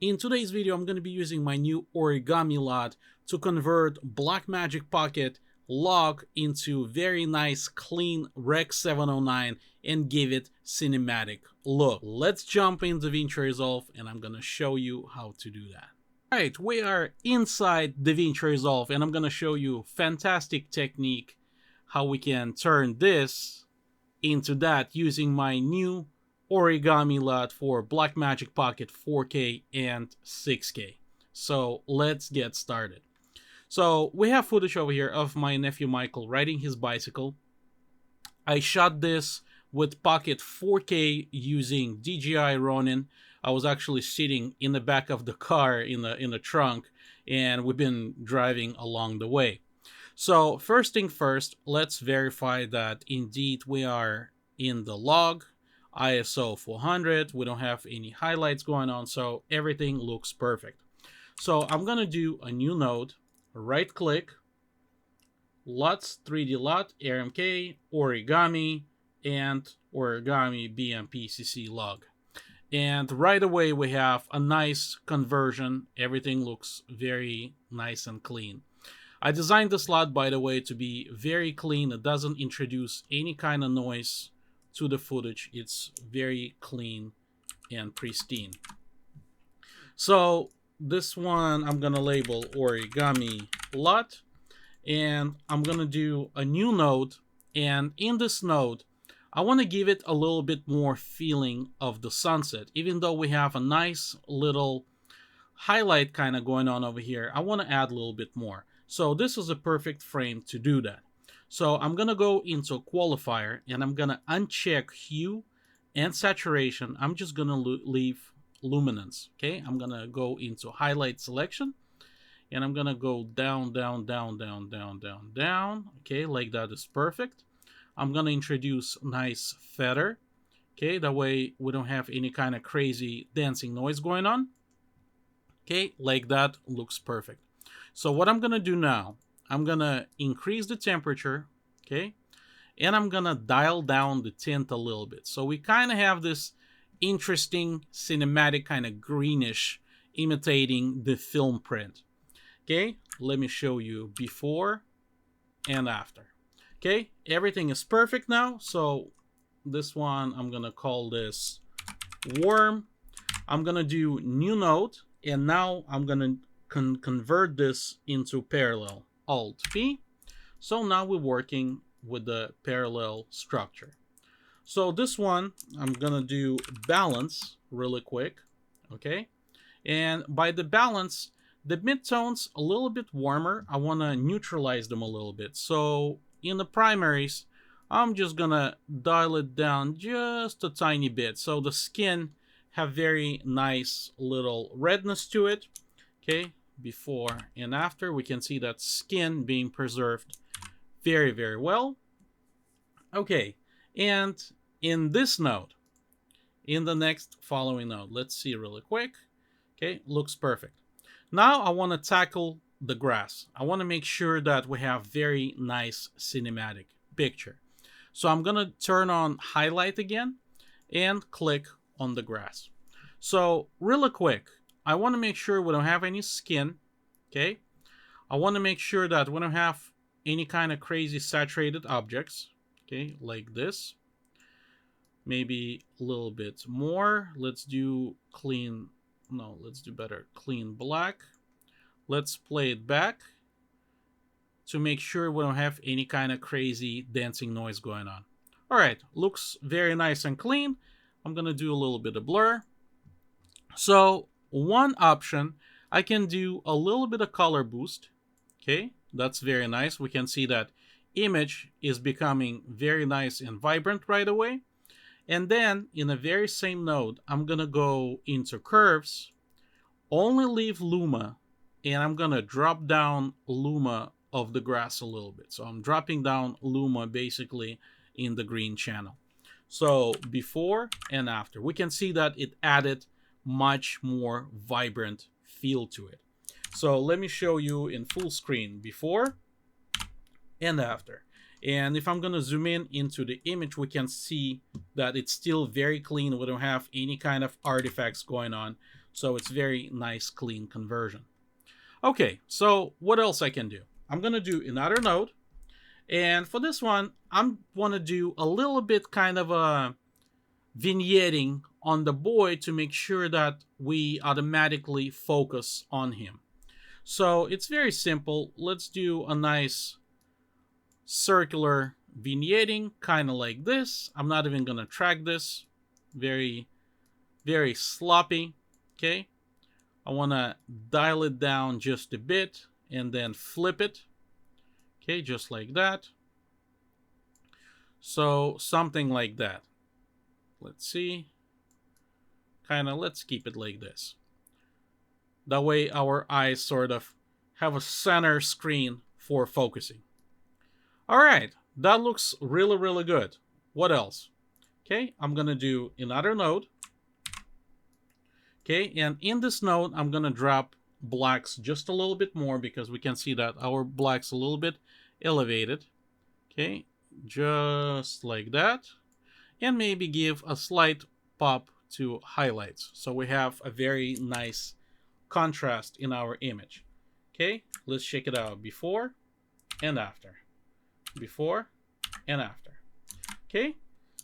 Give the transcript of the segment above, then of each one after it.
In today's video, I'm going to be using my new Origami LUT to convert Blackmagic Pocket log into very nice clean REC709 and give it cinematic look. Let's jump into DaVinci Resolve and I'm going to show you how to do that. Alright, we are inside DaVinci Resolve and I'm going to show you fantastic technique how we can turn this into that using my new Origami LUT for Blackmagic Pocket 4K and 6K. So let's get started. So we have footage over here of my nephew Michael riding his bicycle. I shot this with Pocket 4K using DJI Ronin. I was actually sitting in the back of the car in the trunk, and we've been driving along the way. So first thing first, let's verify that indeed we are in the log. ISO 400, we don't have any highlights going on, so everything looks perfect. So I'm gonna do a new node, right click, LUTs, 3D LUT, RMK, Origami, and Origami BMPCC log. And right away we have a nice conversion. Everything looks very nice and clean. I designed this LUT, by the way, to be very clean. It doesn't introduce any kind of noise to the footage. It's very clean and pristine. So this one I'm gonna label Origami LUT, and I'm gonna do a new node, and in this node I want to give it a little bit more feeling of the sunset. Even though we have a nice little highlight kind of going on over here, I want to add a little bit more. So this is a perfect frame to do that. So I'm going to go into qualifier and I'm going to uncheck hue and saturation. I'm just going to leave luminance. Okay, I'm going to go into highlight selection and I'm going to go down, down, down, down, down, down, down. Okay, like that is perfect. I'm going to introduce nice feather. Okay, that way we don't have any kind of crazy dancing noise going on. Okay, like that looks perfect. So what I'm going to do now, I'm going to increase the temperature, okay? And I'm going to dial down the tint a little bit. So we kind of have this interesting cinematic kind of greenish imitating the film print. Okay, let me show you before and after. Okay, everything is perfect now. So this one, I'm going to call this warm. I'm going to do new node. And now I'm going to convert this into parallel. Alt-P. So now we're working with the parallel structure. So this one, I'm going to do balance really quick. Okay. And by the balance, the midtones a little bit warmer. I want to neutralize them a little bit. So in the primaries, I'm just going to dial it down just a tiny bit. So the skin have very nice little redness to it. Okay. Before and after, we can see that skin being preserved very, very well. Okay, and in this node, in the next following node, let's see really quick. Okay, looks perfect. Now I want to tackle the grass. I want to make sure that we have very nice cinematic picture. So I'm gonna turn on highlight again and click on the grass. So really quick, I want to make sure we don't have any skin, okay? I want to make sure that we don't have any kind of crazy saturated objects, okay, like this. Maybe a little bit more. Let's do clean, no, let's do better, clean black. Let's play it back to make sure we don't have any kind of crazy dancing noise going on. All right, looks very nice and clean. I'm going to do a little bit of blur. So one option, I can do a little bit of color boost. Okay, that's very nice. We can see that image is becoming very nice and vibrant right away. And then in the very same node, I'm going to go into curves, only leave Luma, and I'm going to drop down Luma of the grass a little bit. So I'm dropping down Luma basically in the green channel. So before and after, we can see that it added much more vibrant feel to it. So let me show you in full screen before and after. And if I'm going to zoom in into the image, we can see that it's still very clean. We don't have any kind of artifacts going on. So it's very nice, clean conversion. Okay, so what else I can do? I'm gonna do another node. And for this one, I want to do a little bit kind of a vignetting on the boy to make sure that we automatically focus on him. So it's very simple. Let's do a nice circular vignetting, kind of like this. I'm not even going to track this. Very, very sloppy. Okay. I want to dial it down just a bit and then flip it. Okay, just like that. So something like that. Let's see. Let's keep it like this. That way our eyes sort of have a center screen for focusing. All right, that looks really, really good. What else? Okay, I'm gonna do another node. Okay, and in this node, I'm gonna drop blacks just a little bit more because we can see that our blacks a little bit elevated. Okay, just like that. And maybe give a slight pop to highlights. So we have a very nice contrast in our image. Okay, let's check it out. Before and after. Before and after. Okay,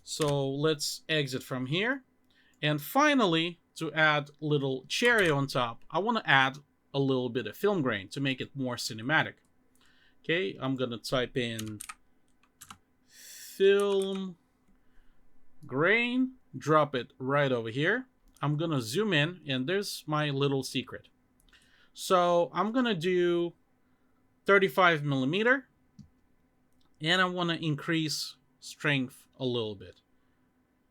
so let's exit from here. And finally, to add little cherry on top, I want to add a little bit of film grain to make it more cinematic. Okay, I'm going to type in film grain, drop it right over here. I'm going to zoom in, and there's my little secret. So I'm going to do 35 millimeter, and I want to increase strength a little bit.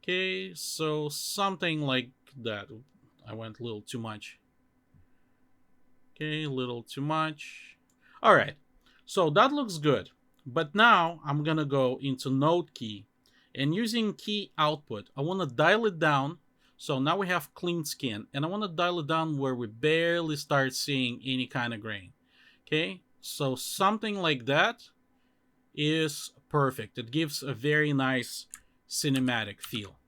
Okay, so something like that. I went a little too much. Okay, a little too much. All right, so that looks good. But now I'm going to go into node key, and using key output, I want to dial it down. So now we have clean skin, and I want to dial it down where we barely start seeing any kind of grain. Okay, so something like that is perfect. It gives a very nice cinematic feel.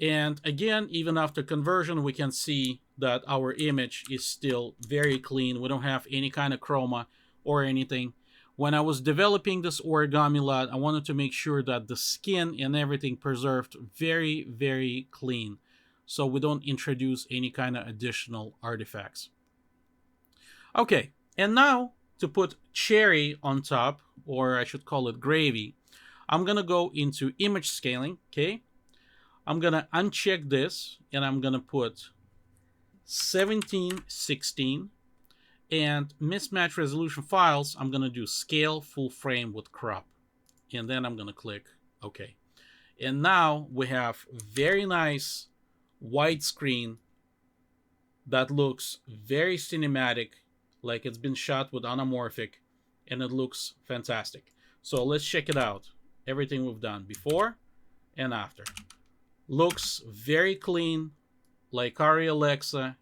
And again, even after conversion, we can see that our image is still very clean. We don't have any kind of chroma or anything. When I was developing this Origami LUT, I wanted to make sure that the skin and everything preserved very, very clean, so we don't introduce any kind of additional artifacts. Okay, and now to put cherry on top, or I should call it gravy, I'm gonna go into image scaling. Okay, I'm gonna uncheck this, and I'm gonna put 1716. And mismatch resolution files, I'm going to do scale full frame with crop. And then I'm going to click OK. And now we have very nice widescreen that looks very cinematic, like it's been shot with anamorphic, and it looks fantastic. So let's check it out. Everything we've done before and after. Looks very clean, like Ari Alexa,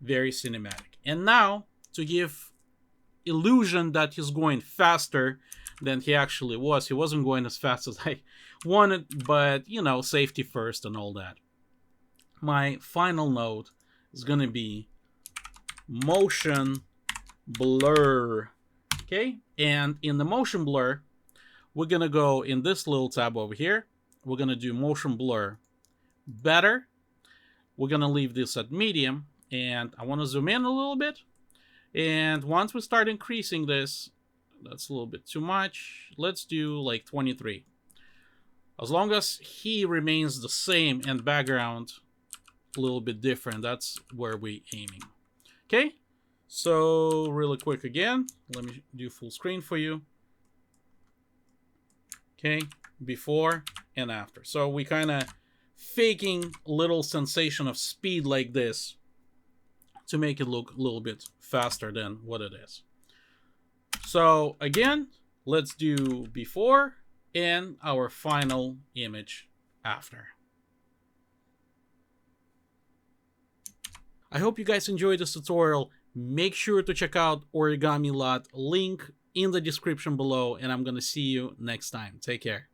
very cinematic. And now, to give illusion that he's going faster than he actually was. He wasn't going as fast as I wanted, but, you know, safety first and all that. My final node is going to be motion blur. Okay, and in the motion blur, we're going to go in this little tab over here. We're going to do motion blur better. We're going to leave this at medium, and I want to zoom in a little bit. And once we start increasing this, that's a little bit too much. Let's do like 23. As long as he remains the same and background a little bit different, that's where we're aiming. Okay, so really quick again, let me do full screen for you. Okay, before and after. So we kind of faking a little sensation of speed like this to make it look a little bit faster than what it is. So again, let's do before and our final image after. I hope you guys enjoyed this tutorial. Make sure to check out Origami LUT, link in the description below, and I'm gonna see you next time. Take care.